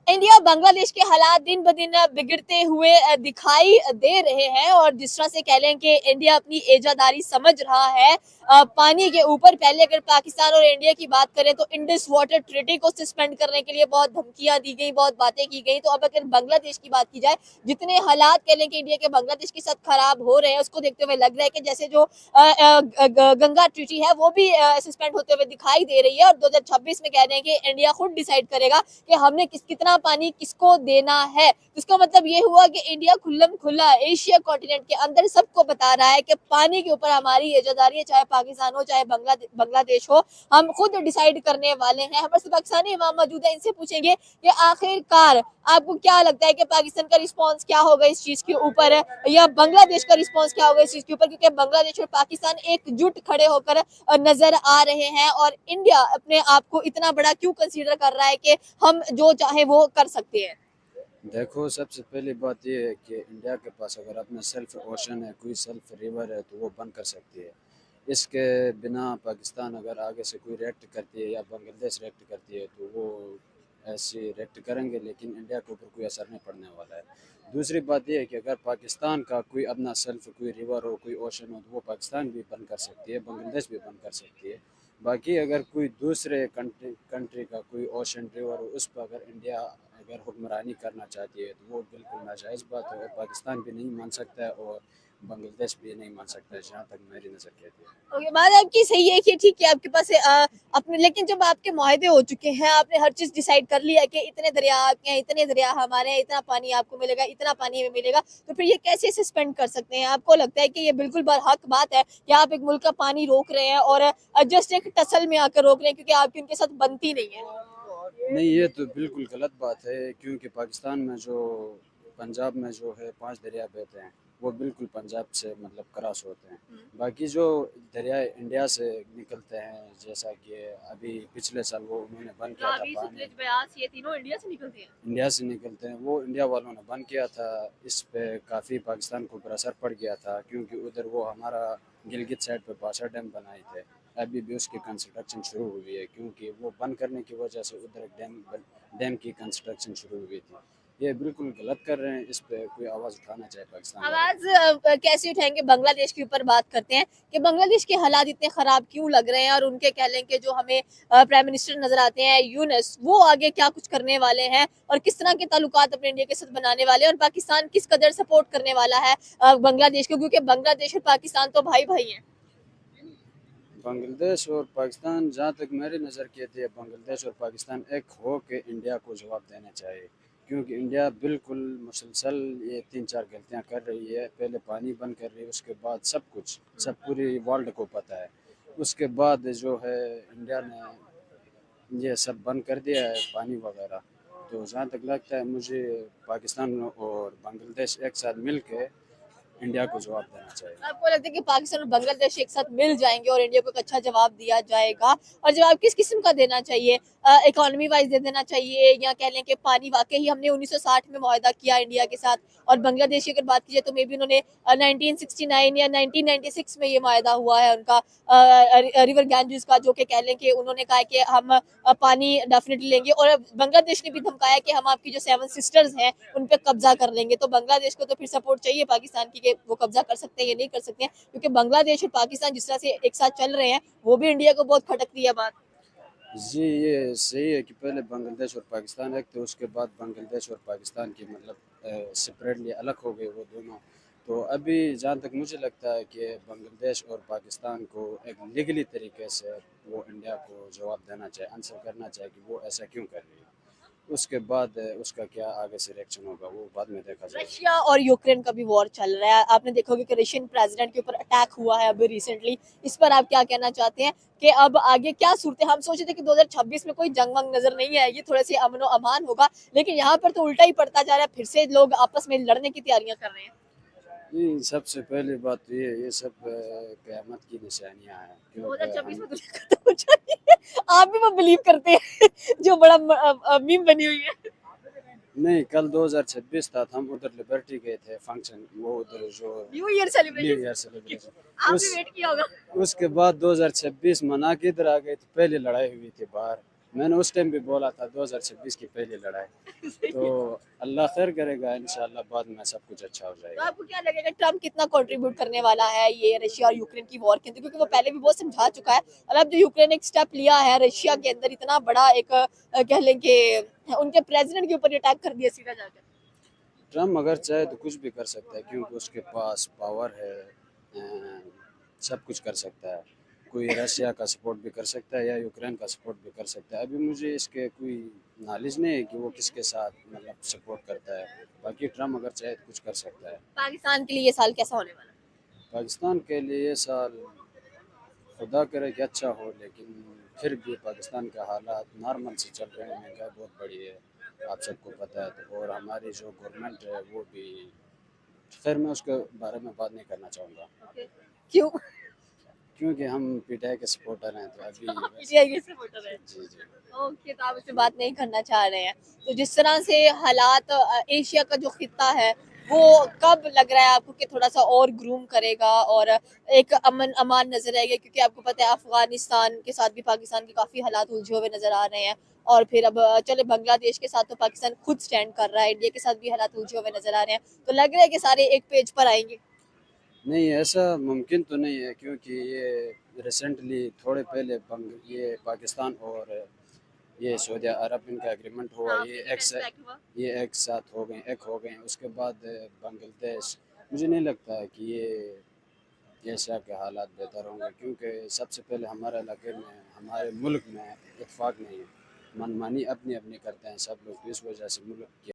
India Bangladesh के हालात दिन ब दिन बिगड़ते हुए दिखाई दे रहे हैं और जिस तरह से कह लें कि इंडिया अपनी एजादारी समझ रहा है पानी के ऊपर। पहले अगर पाकिस्तान और इंडिया की बात करें तो इंडस वाटर ट्रीटी को सस्पेंड करने के लिए बहुत धमकियां दी गई, बहुत बातें की गई। तो अब अगर बांग्लादेश की बात की जाए, जितने हालात कह लें कि इंडिया के बांग्लादेश के साथ खराब हो रहे हैं, उसको देखते हुए लग रहा है कि जैसे जो गंगा ट्रीटी है वो भी सस्पेंड होते हुए दिखाई दे रही है। और 2026 में कह रहे हैं कि इंडिया खुद डिसाइड करेगा कि हमने कितना पानी किसको देना है। इसका मतलब ये हुआ कि इंडिया खुल्लम खुल्ला एशिया कॉन्टिनेंट के अंदर सबको बता रहा है कि पानी के ऊपर हमारी इजादारी है, चाहे पाकिस्तान हो चाहे बांग्लादेश हो, हम खुद डिसाइड करने वाले हैं। हमारे साथ पाकिस्तानी इमाम मौजूद है, इनसे पूछेंगे कि आखिरकार आपको क्या लगता है कि पाकिस्तान का रिस्पॉन्स क्या होगा इस चीज के ऊपर, या बांग्लादेश का रिस्पॉन्स क्या होगा इस चीज के ऊपर, क्योंकि बांग्लादेश और पाकिस्तान एकजुट खड़े होकर नजर आ रहे हैं। और इंडिया अपने आप को इतना बड़ा क्यों कंसीडर कर रहा है कि हम जो चाहे वो कर सकते हैं। देखो, सबसे पहली बात यह है कि इंडिया के पास अगर अपना सेल्फ ओशन है, कोई सेल्फ रिवर है, तो वो बंद कर सकती है। इसके बिना पाकिस्तान अगर आगे से कोई रिएक्ट करती है या बांग्लादेश रिएक्ट करती है तो वो ऐसे रिएक्ट करेंगे, लेकिन इंडिया के ऊपर कोई असर नहीं पड़ने वाला है। दूसरी बात यह है कि अगर पाकिस्तान का कोई अपना सेल्फ कोई रिवर हो, कोई ओशन हो, तो वो पाकिस्तान भी बंद कर सकती है, बांग्लादेश भी बंद कर सकती है। बाकी अगर कोई दूसरे कंट्री का कोई ओशन रिवर हो, उस पर अगर इंडिया अगर हुक्मरानी करना चाहती है तो वो बिल्कुल नाजायज़ बात है और पाकिस्तान भी नहीं मान सकता है और बांग्लादेश भी नहीं मान सकता है, जहाँ तक मेरी नज़र कहती है। ओके, बात आपकी सही है कि ठीक है आपके पास अपने, लेकिन जब आपके मुआहदे हो चुके हैं, आपने हर चीज डिसाइड कर लिया है कि इतने दरिया आपके हैं, इतने दरिया हमारे हैं, इतना पानी आपको मिलेगा, इतना पानी हमें मिलेगा, तो फिर ये कैसे सस्पेंड कर सकते हैं? आपको लगता है कि ये बिल्कुल बरहक बात है कि आप एक मुल्क का पानी रोक रहे हैं और जस्ट एक टसल में आकर रोक रहे हैं क्योंकि आपकी उनके साथ बनती नहीं है? नहीं, ये तो बिल्कुल गलत बात है, क्योंकि पाकिस्तान में जो पंजाब में जो है 5 दरिया बहते हैं, वो बिल्कुल पंजाब से मतलब क्रॉस होते हैं। बाकी जो दरिया इंडिया से निकलते हैं, जैसा कि अभी पिछले साल वो उन्होंने बंद किया था रावी, पानी, सतलुज, ब्यास ये तीनों इंडिया से निकलते हैं। इंडिया से निकलते हैं, वो इंडिया वालों ने बंद किया था। इस पे काफ़ी पाकिस्तान को ऊपर असर पड़ गया था, क्योंकि उधर वो हमारा गिलगित साइड पे बासा डैम बनाए थे। अभी भी उसकी कंस्ट्रक्शन शुरू हुई है, क्योंकि वो बंद करने की वजह से उधर एक डैम की कंस्ट्रक्शन शुरू हुई थी। ये बिल्कुल गलत कर रहे हैं, इस पे कोई आवाज़ उठाना चाहिए पाकिस्तान वालों को। आवाज कैसे उठाएंगे? बांग्लादेश के ऊपर बात करते हैं कि बांग्लादेश के हालात इतने खराब क्यों लग रहे हैं और उनके कह लें कि जो हमें प्राइम मिनिस्टर नजर आते हैं यूनस, वो आगे क्या कुछ करने वाले हैं और किस तरह के ताल्लुकात अपने इंडिया के साथ बनाने वाले हैं, और पाकिस्तान किस कदर सपोर्ट करने वाला है बांग्लादेश को, क्योंकि बांग्लादेश और पाकिस्तान तो भाई भाई हैं। बांग्लादेश और पाकिस्तान, जहाँ तक मेरी नज़र कहती है, बांग्लादेश और पाकिस्तान एक हो के इंडिया को जवाब देना चाहिए, क्योंकि इंडिया बिल्कुल मुसलसल ये 3-4 गलतियाँ कर रही है। पहले पानी बंद कर रही है, उसके बाद सब कुछ, सब पूरी वर्ल्ड को पता है। उसके बाद जो है इंडिया ने ये सब बंद कर दिया है पानी वगैरह। तो जहाँ तक लगता है मुझे, पाकिस्तान और बांग्लादेश एक साथ मिल के इंडिया को जवाब देना चाहिए। आपको लगता है कि पाकिस्तान और बांग्लादेश एक साथ मिल जाएंगे और इंडिया को एक अच्छा जवाब दिया जाएगा? और जवाब किस किस्म का देना चाहिए? इकोनॉमी वाइज दे देना चाहिए, या कह लें कि पानी वाकई हमने 1960 में मुआहदा किया इंडिया के साथ, और बांग्लादेश की अगर बात की जाए तो मे बी उन्होंने 1969 या 1996 में ये मुआहदा हुआ है उनका रिवर गैंजेस का, जो कि कह लें कि उन्होंने कहा कि हम पानी डेफिनेटली लेंगे। और बांग्लादेश ने भी धमकाया कि हम आपकी जो 7 सिस्टर्स हैं उन पे कब्जा कर लेंगे। तो बांग्लादेश को तो फिर सपोर्ट चाहिए पाकिस्तान की कि वो कब्जा कर सकते हैं या नहीं कर सकते हैं, क्योंकि बांग्लादेश और पाकिस्तान जिस तरह से एक साथ चल रहे हैं वो भी इंडिया को बहुत खटकती है बात। जी, ये सही है कि पहले बांग्लादेश और पाकिस्तान एक थे, उसके बाद बांग्लादेश और पाकिस्तान की मतलब सेपरेटली अलग हो गए वो दोनों। तो अभी जहाँ तक मुझे लगता है कि बांग्लादेश और पाकिस्तान को एक लीगली तरीके से वो इंडिया को जवाब देना चाहिए, आंसर करना चाहिए कि वो ऐसा क्यों कर रही है। उसके बाद उसका क्या आगे से रिएक्शन होगा वो बाद में देखा जाएगा। रशिया और यूक्रेन का भी वॉर चल रहा है, आपने देखा होगा कि रशियन प्रेसिडेंट के ऊपर अटैक हुआ है अभी रिसेंटली। इस पर आप क्या कहना चाहते हैं कि अब आगे क्या सूरत? हम सोचे थे कि 2026 में कोई जंग वंग नजर नहीं आएगी, थोड़े से अमनो अमान होगा, लेकिन यहाँ पर तो उल्टा ही पड़ता जा रहा है, फिर से लोग आपस में लड़ने की तैयारियां कर रहे हैं। जी, सबसे पहली बात तो ये सब क़यामत की निशानियाँ हैं, क्योंकि 2026 हम, में दुनिया खत्म हो जाएगी। आप भी वो बिलीव करते हैं जो बड़ा मीम बनी हुई है? नहीं, कल 2026 था, हम उधर लिबर्टी गए थे फंक्शन, वो उधर जो new year new celebration year celebration. आपने उस वेट किया होगा। उसके बाद 2026 मना के इधर आ गए, तो पहले लड़ाई हुई थी बाहर, मैंने उस टाइम भी बोला था 2026 की पहली लड़ाई, तो अल्लाह खैर करेगा, इंशाल्लाह बाद में सब कुछ अच्छा हो तो जाएगा। आपको क्या लगेगा ट्रम्प कितना कंट्रीब्यूट करने वाला है ये रशिया और यूक्रेन की वॉर के अंदर, क्योंकि वो पहले भी बहुत समझा चुका है, और अब जो यूक्रेन ने एक स्टेप लिया है रशिया के अंदर इतना बड़ा एक कह लें कि उनके प्रेसिडेंट के ऊपर अटैक कर दिया सीधा जाकर। ट्रम्प अगर चाहे तो कुछ भी कर सकता है, क्योंकि उसके पास पावर है, सब कुछ कर सकता है। कोई रशिया का सपोर्ट भी कर सकता है या यूक्रेन का सपोर्ट भी कर सकता है। अभी मुझे इसके कोई नॉलेज नहीं है कि वो किसके साथ मतलब सपोर्ट करता है। बाकी ट्रम्प अगर चाहे तो कुछ कर सकता है। पाकिस्तान के लिए ये साल कैसा होने वाला है? पाकिस्तान के लिए ये साल खुदा करे कि अच्छा हो, लेकिन फिर भी पाकिस्तान के हालात नॉर्मल से चल रहे हैं। महंगाई बहुत बड़ी है, आप सबको पता है। तो और हमारी जो गवर्नमेंट है वो भी, खैर मैं उसके बारे में बात नहीं करना चाहूँगा, क्यों? क्योंकि हम पीटीआई के सपोर्टर हैं। तो अभी पीटीआई के सपोर्टर है। जी जी। ओके, तो आप इससे बात नहीं करना चाह रहे हैं। तो जिस तरह से हालात एशिया का जो खित्ता है वो कब लग रहा है आपको कि थोड़ा सा और ग्रूम करेगा और एक अमन अमान नजर आएगा, क्योंकि आपको पता है अफगानिस्तान के साथ भी पाकिस्तान के काफी हालात उलझे हुए नजर आ रहे हैं, और फिर अब चले बांग्लादेश के साथ तो पाकिस्तान खुद स्टैंड कर रहा है, इंडिया के साथ भी हालात उलझे हुए नजर आ रहे हैं, तो लग रहा है कि सारे एक पेज पर आएंगे। नहीं, ऐसा मुमकिन तो नहीं है, क्योंकि ये रिसेंटली थोड़े पहले ये पाकिस्तान और ये सऊदी अरब इनका एग्रीमेंट हुआ। हाँ, फिर डिफेंस पैक्ट हुआ। ये एक साथ हो गए, एक हो गए। उसके बाद बांग्लादेश, मुझे नहीं लगता है कि ये एशिया के हालात बेहतर होंगे, क्योंकि सबसे पहले हमारे इलाके में, हमारे मुल्क में इत्तेफाक नहीं है। मनमानी अपनी अपनी करते हैं सब लोग, तो इस वजह से मुल्क की